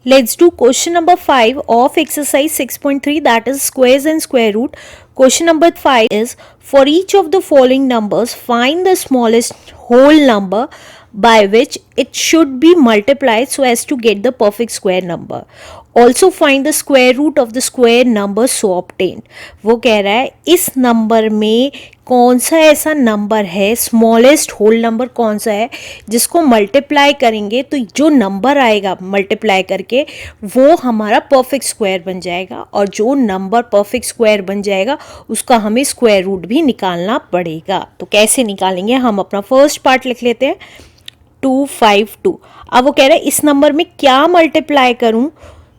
Let's do question number 5 of exercise 6.3, that is squares and square root. Question number 5 is, for each of the following numbers find the smallest whole number by which it should be multiplied so as to get the perfect square number. Also find the square root of the square number so obtained. वो कह रहा है इस number में कौन सा ऐसा number है, स्मॉलेस्ट होल नंबर कौन सा है जिसको मल्टीप्लाई करेंगे तो जो नंबर आएगा मल्टीप्लाई करके वो हमारा परफेक्ट स्क्वायर बन जाएगा, और जो नंबर परफेक्ट स्क्वायर बन जाएगा उसका हमें स्क्वायर रूट भी निकालना पड़ेगा. तो कैसे निकालेंगे, हम अपना फर्स्ट पार्ट लिख लेते हैं 252. अब वो कह रहा है इस नंबर में क्या मल्टीप्लाई करूं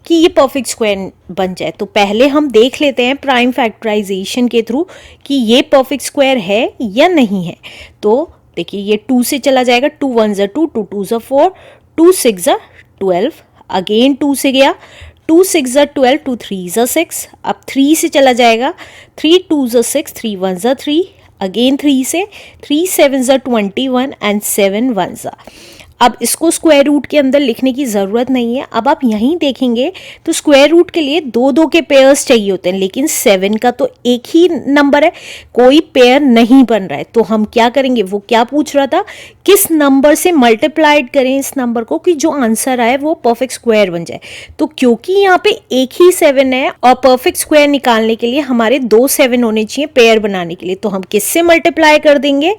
कि ये परफेक्ट स्क्वायर बन जाए. तो पहले हम देख लेते हैं प्राइम फैक्टराइजेशन के थ्रू कि ये परफेक्ट स्क्वायर है या नहीं है. तो देखिए ये 2 से चला जाएगा, 2 1 ज़ा 2, 2 2 ज़ा 4, 2 6 ज़ा 12, अगेन 2 से गया, 2 6 ज़ा 12, 2 3 ज़ा 6, अब 3 से चला जाएगा, 3 2 ज़ा 6, 3 1 ज़ा 3, अगेन 3 से, 3 7 ज़ा 21 एंड 7 1 ज़ा. अब इसको स्क्वायर रूट के अंदर लिखने की ज़रूरत नहीं है. अब आप यहीं देखेंगे तो स्क्वायर रूट के लिए 2 के पेयर्स चाहिए होते हैं, लेकिन 7 का तो एक ही नंबर है, कोई पेयर नहीं बन रहा है. तो हम क्या करेंगे, वो क्या पूछ रहा था, किस नंबर से मल्टीप्लाइड करें इस नंबर को कि जो आंसर आए वो परफेक्ट स्क्वायर बन जाए. तो क्योंकि यहाँ पे एक ही 7 है और परफेक्ट स्क्वायर निकालने के लिए हमारे 2 7 होने चाहिए पेयर बनाने के लिए, तो हम किससे मल्टीप्लाई कर देंगे,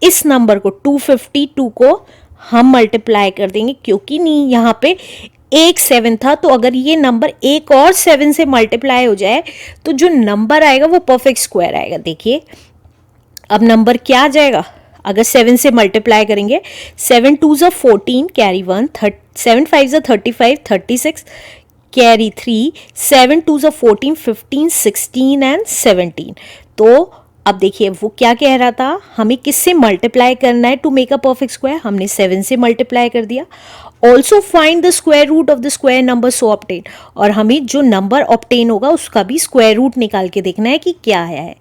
इस नंबर को 252 को हम मल्टीप्लाई कर देंगे, क्योंकि नहीं यहाँ पे एक 7 था. तो अगर ये नंबर एक और 7 से मल्टीप्लाई हो जाए तो जो नंबर आएगा वो परफेक्ट स्क्वायर आएगा. देखिए अब नंबर क्या आ जाएगा, अगर 7 से मल्टीप्लाई करेंगे, 7 2 ज़ा 14 कैरी 1, 7 5 ज़ा 35 36 कैरी 3, 7 2 ज़ा 14 15 16 एंड 17. तो अब देखिए वो क्या कह रहा था, हमें किससे मल्टीप्लाई करना है to make a perfect square, हमने 7 से मल्टीप्लाई कर दिया. Also find the square root of the square number so obtain, और हमें जो नंबर ऑब्टेन होगा उसका भी स्क्वायर रूट निकाल के देखना है कि क्या आया है.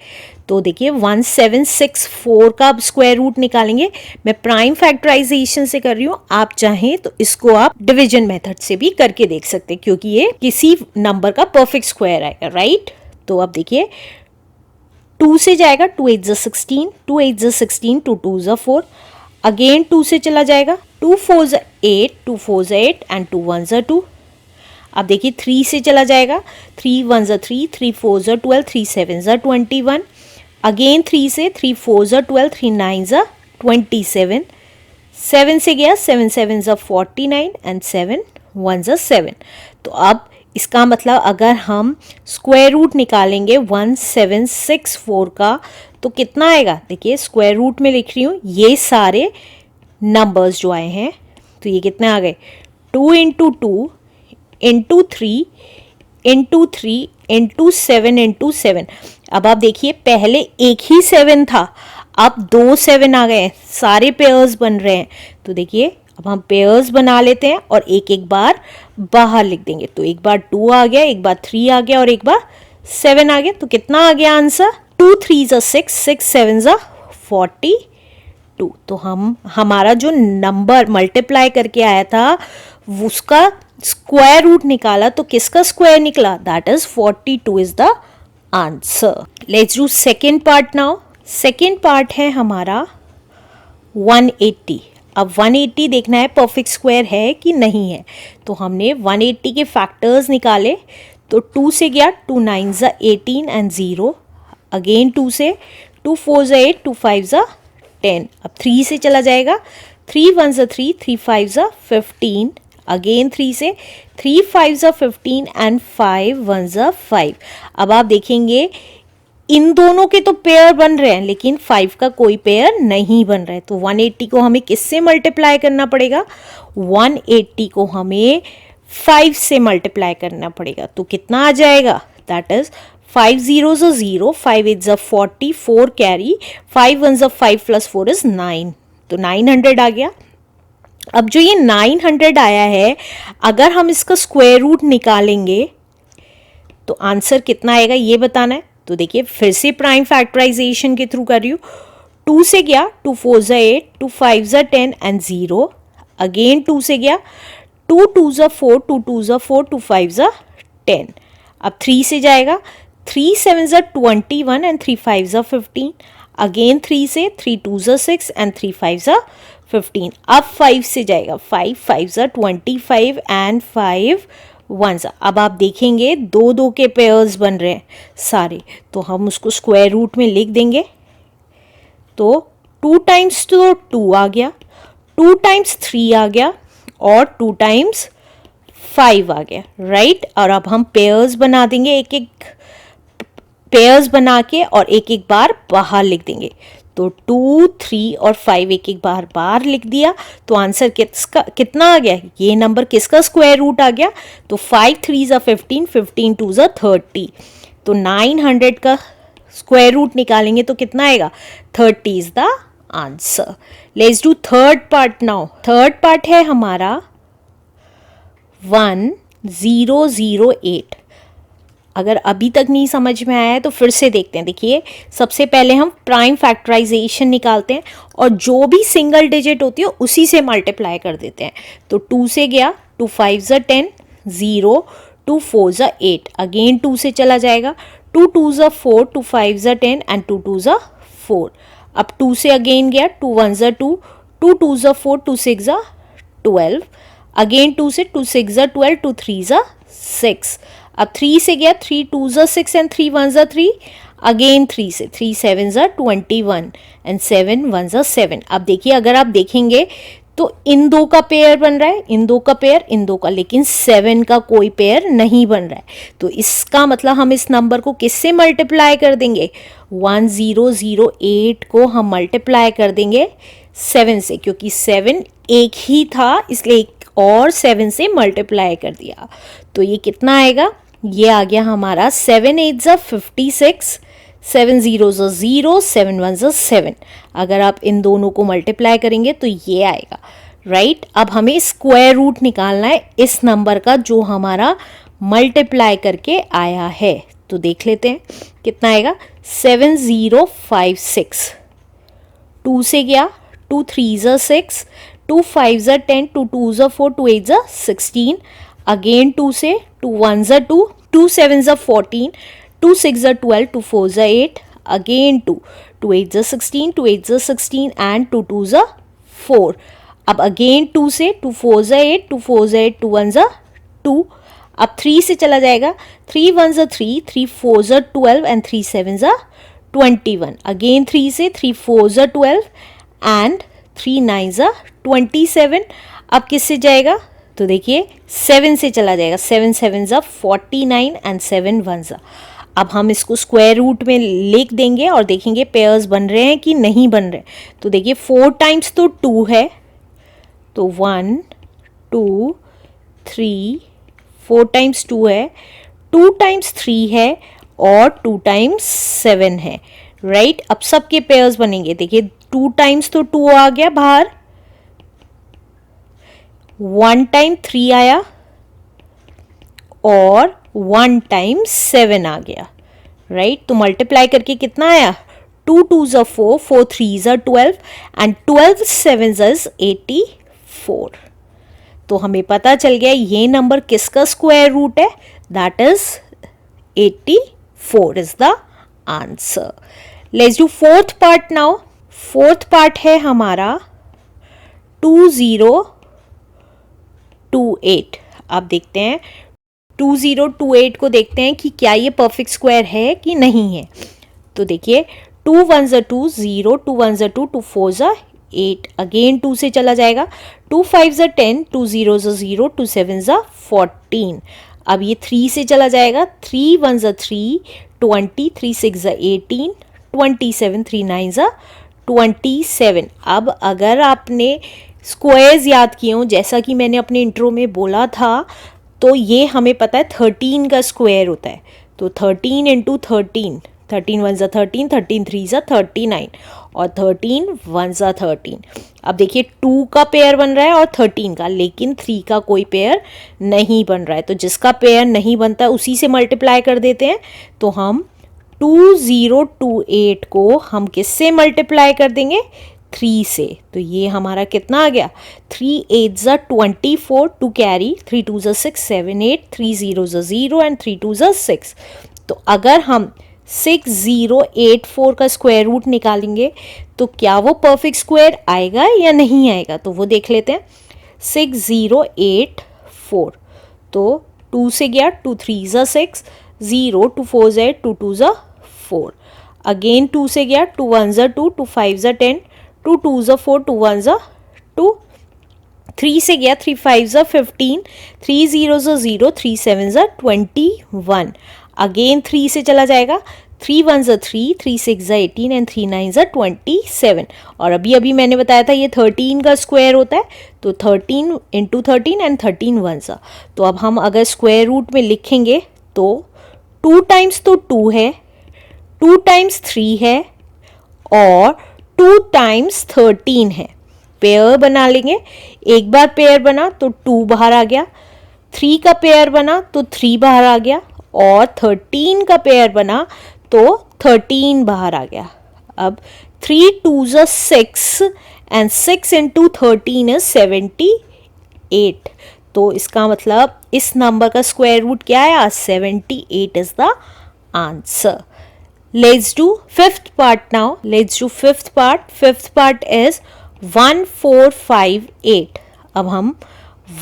तो देखिए 1764 का स्क्वायर रूट निकालेंगे. मैं प्राइम फैक्टराइजेशन से कर रही हूँ, आप चाहें तो इसको आप डिवीजन मेथड से भी करके देख सकते हैं, क्योंकि ये किसी नंबर का परफेक्ट स्क्वायर आएगा, राइट. तो अब देखिए 2 से जाएगा, 2 8 ज़ा 16, 2 8 ज़ा 16, 2 2 ज़ा 4, अगेन 2 से चला जाएगा, 2 4 ज़ा 8, 2 4 ज़ा 8 एंड 2 1 ज़ा 2. अब देखिए 3 से चला जाएगा, 3 1 ज़ा 3, 3 4 ज़ा 12, 3 7 ज़ा 21, अगेन 3 से, 3 4 ज़ा 12, 3 9 ज़ा 27, 7 से गया, 7 7 ज़ा 49 एंड 7 1 ज़ा 7. तो अब इसका मतलब अगर हम स्क्वायर रूट निकालेंगे 1764 का तो कितना आएगा. देखिए स्क्वायर रूट में लिख रही हूँ ये सारे नंबर्स जो आए हैं, तो ये कितने आ गए, 2 into 2 into 3 into 3 into 7 into 7. अब आप देखिए पहले एक ही 7 था, अब 2 7 आ गए, सारे पेयर्स बन रहे हैं. तो देखिए अब हम पेयर्स बना लेते हैं और एक एक बार बाहर लिख देंगे. तो एक बार 2 आ गया, एक बार 3 आ गया और एक बार 7 आ गया. तो कितना आ गया आंसर, 2 3 ज़ा 6, 6 7 ज़ा 42. तो हमारा जो नंबर मल्टीप्लाई करके आया था उसका स्क्वायर रूट निकाला, तो किसका स्क्वायर निकला, that is 42 is the answer. Let's do second part now. Second part है हमारा 180. अब 180 देखना है परफेक्ट स्क्वायर है कि नहीं है. तो हमने 180 के फैक्टर्स निकाले. तो 2 से गया, 2 9 ज़ा 18 एंड 0, अगेन 2 से, 2 4 ज़ा 8, 2 5 ज़ा 10. अब 3 से चला जाएगा, 3 1 ज़ा 3, 3 5 ज़ा 15, अगेन 3 से, 3 5 ज़ा 15 एंड 5 1 ज़ा 5. अब आप देखेंगे इन दोनों के तो पेयर बन रहे हैं लेकिन 5 का कोई पेयर नहीं बन रहा है. तो 180 को हमें किससे मल्टीप्लाई करना पड़ेगा, 180 को हमें 5 से मल्टीप्लाई करना पड़ेगा. तो कितना आ जाएगा, दैट इज 5 0 ज़ा 0, 5 8 ज़ा 40, 4 कैरी, 5 1 ज़ा 5 प्लस 4 इज 9. तो 900 आ गया. अब जो ये 900 आया है, अगर हम इसका स्क्वायर रूट निकालेंगे तो आंसर कितना आएगा ये बताना है. तो देखिए फिर से प्राइम फैक्टराइजेशन के थ्रू कर रही हूँ. 2 से गया, 2 4 ज़ा 8, 2 5 ज़ा 10 एंड 0, अगेन 2 से गया, 2 2 ज़ा 4, 2 2 ज़ा 4, 2 5 ज़ा 10. अब 3 से जाएगा, 3 7 ज़ा 21 एंड 3 5 ज़ा 15. अगेन 3 से, 3 2 ज़ा 6 एंड 3 5 ज़ा 15. अब 5 से जाएगा, 5 5 ज़ा 25 एंड 5 1 ज़ा. अब आप देखेंगे दो दो के पेयर्स बन रहे हैं सारे, तो हम उसको स्क्वायर रूट में लिख देंगे. तो 2 टाइम्स तो 2 आ गया, 2 टाइम्स 3 आ गया और 2 टाइम्स 5 आ गया, राइट. और अब हम पेयर्स बना देंगे, एक एक पेयर्स बना के और एक एक बार बाहर लिख देंगे. तो 2 3 और 5 एक एक बार बाहर लिख दिया. तो आंसर कितना आ गया, ये नंबर किसका स्क्वायर रूट आ गया. तो 5 3 ज़ा 15, 15 2 ज़ा 30. तो 900 का स्क्वायर रूट निकालेंगे तो कितना आएगा, 30 is the answer. Let's do third part now. Third part है हमारा 1008. अगर अभी तक नहीं समझ में आया है तो फिर से देखते हैं. देखिए, सबसे पहले हम प्राइम फैक्टराइजेशन निकालते हैं और जो भी सिंगल डिजिट होती है उसी से मल्टीप्लाई कर देते हैं. तो 2 से गया, 2 5 ज़ा 10, 0, 2 4 ज़ा 8. अगेन 2 से चला जाएगा, 2 2 ज़ा 4, 2 5 ज़ा 10 एंड 2 2 ज़ा 4. अब 2 से अगेन गया, 2 1 ज़ा 2, 2 2 ज़ा 4, 2 6 ज़ा 12. अगेन 2 से, 2 6 ज़ा 12, 2 3 ज़ा 6. अब 3 से गया, 3 2 ज़ा 6 एंड 3 1 ज़ा 3. अगेन 3 से, 3 7 ज़ा 21 एंड 7 1 ज़ा 7. अब देखिए, अगर आप देखेंगे तो इन दो का पेयर बन रहा है, इन दो का पेयर, इन दो का, लेकिन 7 का कोई पेयर नहीं बन रहा है. तो इसका मतलब हम इस नंबर को किससे मल्टीप्लाई कर देंगे, 1008 को हम मल्टीप्लाई कर देंगे 7 से, क्योंकि 7 एक ही था इसलिए एक और 7 से मल्टीप्लाई कर दिया. तो ये कितना आएगा, ये आ गया हमारा 7 8 ज़ा 56, 7 0 ज़ा 0, 7 1 ज़ा 7. अगर आप इन दोनों को मल्टीप्लाई करेंगे तो ये आएगा, राइट. अब हमें स्क्वायर रूट निकालना है इस नंबर का जो हमारा मल्टीप्लाई करके आया है. तो देख लेते हैं कितना आएगा, 7056. 2 से गया, 2 3 ज़ा 6, 2 5 ज़ा 10, 2 2 ज़ा 4, 2 8 ज़ा 16. अगेन 2 से, 2 1 ज़ा 2, 2 7 ज़ा 14, 2 6 ज़ा 12, 2 4 ज़ा 8. अगेन 2 2 8 ज़ा 16, 2 8 ज़ा 16 एंड 2 2 ज़ा 4. अब अगेन 2 से, 2 4 ज़ा 8, 2 4 ज़ा 8, 2 1 ज़ा 2. अब 3 से चला जाएगा, 3 1 ज़ा 3, 3 4 ज़ा 12 एंड 3 7 ज़ा 21. अगेन 3 से, 3 4 ज़ा 12 एंड 3 9 ज़ा 27. अब किससे जाएगा, तो देखिए 7 से चला जाएगा, 7 7 ज़ा 49 एंड 7 1 ज़ा. अब हम इसको स्क्वायर रूट में लिख देंगे और देखेंगे पेयर्स बन रहे हैं कि नहीं बन रहे. तो देखिए 4 टाइम्स तो 2 है, तो 1 2 3, 4 टाइम्स 2 है, 2 टाइम्स 3 है और 2 टाइम्स 7 है, राइट. अब सबके पेयर्स बनेंगे. देखिए 2 टाइम्स तो 2 आ गया बाहर, 1 टाइम 3 आया और 1 टाइम 7 आ गया, राइट. तो मल्टीप्लाई करके कितना आया, 2 2 ज़ा 4, 4 3 ज़ा 12 एंड 12 7 ज़ा 84. तो हमें पता चल गया ये नंबर किसका स्क्वायर रूट है, that is 84 is the answer. Let's do fourth part now. Fourth part है हमारा 2028. अब देखते हैं 2028 को देखते हैं कि क्या ये परफेक्ट स्क्वायर है कि नहीं है. तो देखिए 2 1 ज़ा 2 0, 2 1 ज़ा 2, 2 4 ज़ा 8. अगेन 2 से चला जाएगा, 2 5 ज़ा 10, 2 0 ज़ा 0, 2 7 ज़ा 14. अब ये 3 से चला जाएगा, 3 1 ज़ा 3, 20, 3 6 ज़ा 18, 27, 3 9 ज़ा 27. अब अगर आपने स्क्वायर्स याद किए हों जैसा कि मैंने अपने इंट्रो में बोला था, तो ये हमें पता है 13 का स्क्वायर होता है. तो 13 इंटू 13, 13 1 ज़ा 13, 13 3 ज़ा 39 और 13 1 ज़ा 13. अब देखिए 2 का पेयर बन रहा है और 13 का, लेकिन 3 का कोई पेयर नहीं बन रहा है. तो जिसका पेयर नहीं बनता उसी से मल्टीप्लाई कर देते हैं. तो हम 2028 को हम किससे मल्टीप्लाई कर देंगे, 3 से, तो ये हमारा कितना आ गया, 3 8 ज़ा 24 टू कैरी, 3 2 ज़ा 6 7 8, 3 0 ज़ा 0 एंड 3 2 ज़ा 6। तो अगर हम 6084 का स्क्वायर रूट निकालेंगे तो क्या वो परफेक्ट स्क्वायर आएगा या नहीं आएगा, तो वो देख लेते हैं। 6084, तो 2 से गया, 2 3 ज़ा 6, 0 2 4 ज़ा 8, 2 2 ज़ा 4, अगेन 2 से गया, 2 1 ज़ा 2, 2 5 ज़ा 10, 2 2 ज़ा 4, 2 1 ज़ा 2, 3 से गया, 3 5 ज़ा 15, 3 0 ज़ा 0, 3 7 ज़ा 21, अगेन 3 से चला जाएगा, 3 1 ज़ा 3, 3 6 ज़ा 18 एंड 3 9 ज़ा 27। और अभी अभी मैंने बताया था ये 13 का स्क्वायर होता है, तो 13 इंटू 13 एंड 13 1 ज़ा। तो अब हम अगर स्क्वायर रूट में लिखेंगे तो 2 टाइम्स तो 2 है, 2 टाइम्स 3 है और 2 टाइम्स 13 है। पेयर बना लेंगे, एक बार पेयर बना तो 2 बाहर आ गया, 3 का पेयर बना तो 3 बाहर आ गया और 13 का पेयर बना तो 13 बाहर आ गया। अब 3 2 ज़ा 6 एंड 6 इंटू 13 इज 78। तो इसका मतलब इस नंबर का स्क्वायर रूट क्या आया, 78 is the answer. Let's do fifth part now. Let's do fifth part. Fifth part is 1458. अब हम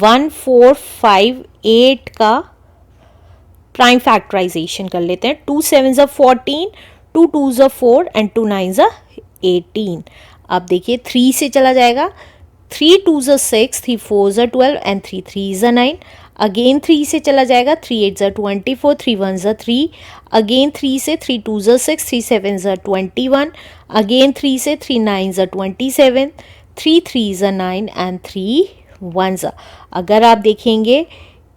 1458 का प्राइम फैक्टराइजेशन कर लेते हैं। 2 7 ज़ा 14, 2 2 ज़ा 4 एंड 2 9 ज़ा 18। अब देखिए 3 से चला जाएगा, 3 2 ज़ा 6, 3 4 ज़ा 12 एंड 3 3 ज़ा 9। अगेन 3 से चला जाएगा, 3 8 ज़ा 24, 3 1 ज़ा 3, अगेन 3 से 3 2 ज़ा 6, 3 7 ज़ा 21, अगेन 3 से 3 9 ज़ा 27, 3 3 ज़ा 9 एंड 3 1 ज़ा। अगर आप देखेंगे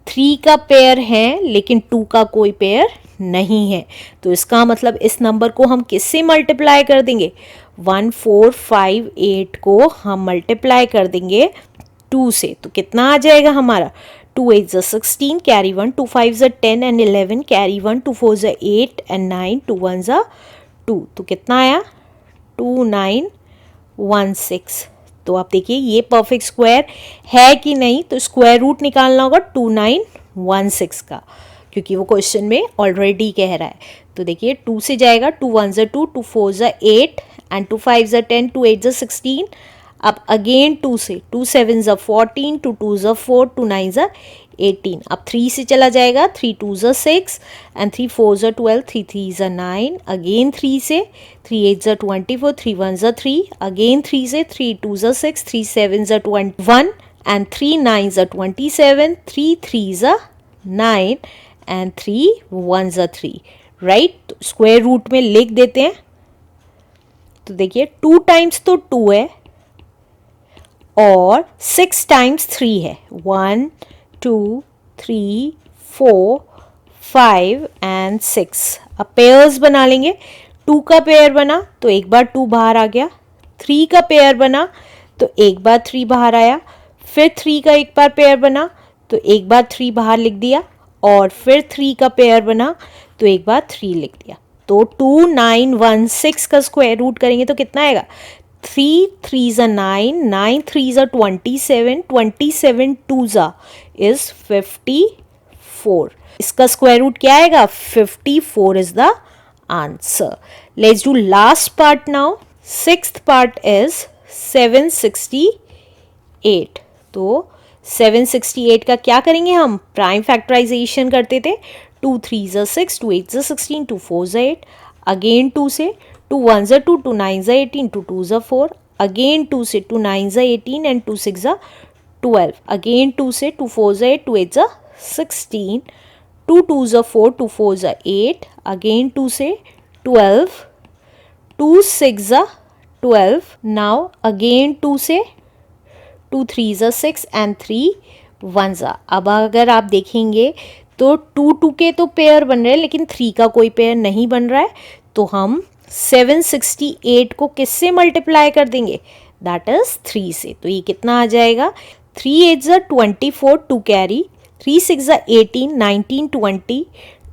3 का पेयर है लेकिन 2 का कोई पेयर नहीं है, तो इसका मतलब इस नंबर को हम किससे मल्टीप्लाई कर देंगे, 1458 को हम मल्टीप्लाई कर देंगे 2 से, तो कितना आ जाएगा हमारा, 2 8 ज़ा 16 कैरी 1, 2 5 ज़ा 10 एंड 11 कैरी 1, 2 4 ज़ा 8 एंड 9, 2 1 ज़ा 2, तो कितना आया 2916। तो आप देखिए ये परफेक्ट स्क्वायर है कि नहीं, तो स्क्वायर रूट निकालना होगा 2916 का, क्योंकि वो क्वेश्चन में ऑलरेडी कह रहा है। तो देखिए 2 से जाएगा, 2 1 ज़ा 2, 2 4 ज़ा 8 एंड 2 5 ज़ा 10, 2 8 ज़ा 16। अब अगेन 2 से, 2 7 ज़ा 14, 2 2 ज़ा 4, 2 9 ज़ा 18। अब 3 से चला जाएगा, 3 2 ज़ा 6 एंड 3 4 ज़ा 12, 3 3 ज़ा 9, अगेन 3 से, 3 8 ज़ा 24, 3 1 ज़ा 3, अगेन 3 से, 3 2 ज़ा 6, 3 7 ज़ा 21 एंड 3 9 ज़ा 27, 3 3 ज़ा 9 एंड 3 1 ज़ा 3, राइट। तो स्क्वायर रूट में लिख देते हैं। तो देखिए 2 टाइम्स तो 2 है और 6 टाइम्स 3 है, 1 2 3 4 5 एंड 6। अब पेयर्स बना लेंगे, 2 का पेयर बना तो एक बार 2 बाहर आ गया, 3 का पेयर बना तो एक बार 3 बाहर आया, फिर 3 का एक बार पेयर बना तो एक बार 3 बाहर लिख दिया और फिर 3 का पेयर बना तो एक बार 3 लिख दिया। तो 2916 का स्क्वायर रूट करेंगे तो कितना आएगा, 3 3 ज़ा 9, 9 3 ज़ा 27, 27 2 ज़ा इज 54। इसका स्क्वायर रूट क्या आएगा, 54 is the answer. Let's do last part now. Sixth part is 768। तो 768 का क्या करेंगे हम, प्राइम फैक्टराइजेशन करते थे। 2 3 ज़ा 6, 2 8 ज़ा 16, 2 4 ज़ा 8, अगेन 2 से, 2 1 ज़ा 2, 2 9 ज़ा 18, 2 2 ज़ा 4, अगेन 2 से, 2 9 ज़ा 18 एंड 2 6 ज़ा 12, अगेन 2 से, 2 4 ज़ा 8, 2 8 ज़ा 16, 2 2 ज़ा 4, 2 4 ज़ा 8, अगेन 2 से 12, 2 6 ज़ा 12, नाउ अगेन 2 से, 2 3 ज़ा 6 एंड 3 1 ज़ा। अब अगर आप देखेंगे तो 2 2 के तो पेयर बन रहे हैं लेकिन 3 का कोई पेयर नहीं बन रहा है, तो हम 768 को किससे मल्टीप्लाई कर देंगे, दैट इज 3 से। तो ये कितना आ जाएगा, 3 8 ज़ा 24 2 कैरी, 3 6 ज़ा 18 19 20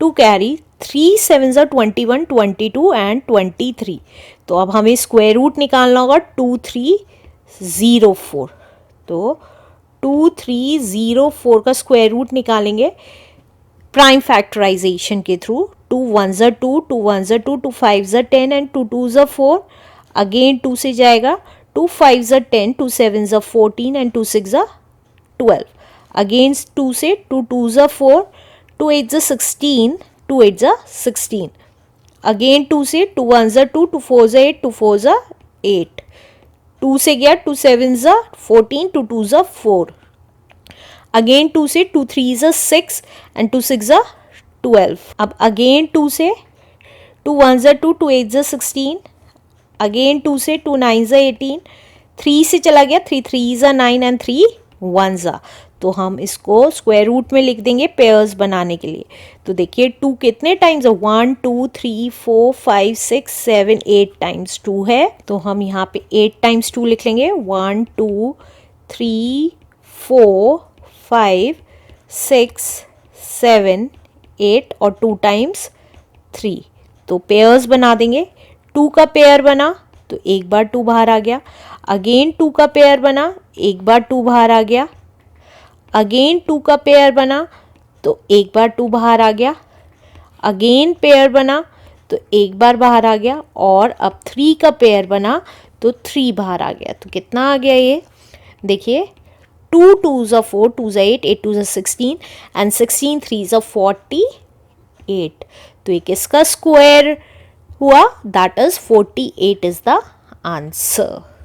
2 कैरी, 3 7 ज़ा 21, 22 एंड 23। तो अब हमें स्क्वायर रूट निकालना होगा 2304। तो 2304 का स्क्वायर रूट निकालेंगे प्राइम फैक्टराइजेशन के थ्रू। 2 1 ज़ा 2, 2 1 ज़ा 2, 2 5 ज़ा 10 एंड 2 2 ज़ा 4। अगेन 2 से जाएगा, 2 5 ज़ा 10, 2 7 ज़ा 14 एंड 2 6 ज़ा 12। अगेन 2 से 2 2 ज़ा 4, 2 8 ज़ा 16, 2 8 ज़ा 16। अगेन 2 से 2 1 ज़ा 2, 2 4 ज़ा 8, 2 4 ज़ा 8। 2 से गया 2 7 ज़ा 14, 2 2 ज़ा 4। अगेन 2 से 2 3 ज़ा 6 एंड 2 6 ज़ा 12। अब अगेन 2 से 2 1 ज़ा 2, 2 8 ज़ा 16। अगेन 2 से 2 9 ज़ा 18। 3 से चला गया, 3 3 ज़ा 9 एंड 3 1 ज़ा। तो हम इसको स्क्वायर रूट में लिख देंगे पेयर्स बनाने के लिए। तो देखिए 2 कितने टाइम्स है, 1 2 3 4 5 6 7 8 टाइम्स 2 है। तो हम यहाँ पे 8 टाइम्स 2 लिख लेंगे। 1 2 3 4 5 6 7 8 और 2 टाइम्स 3। तो पेयर्स बना देंगे। 2 का पेयर बना तो एक बार 2 बाहर आ गया। अगेन 2 का पेयर बना, एक बार 2 बाहर आ गया। अगेन 2 का पेयर बना तो एक बार 2 बाहर आ गया। अगेन पेयर बना तो एक बार बाहर आ गया। और अब 3 का पेयर बना तो 3 बाहर आ गया। तो कितना आ गया ये, देखिए 2 2 ज़ा 4, 2 ज़ा 8, 8 2 ज़ा 16 एंड 16 3 ज़ा 48। तो ये किसका स्क्वायर हुआ, that is 48 is the answer.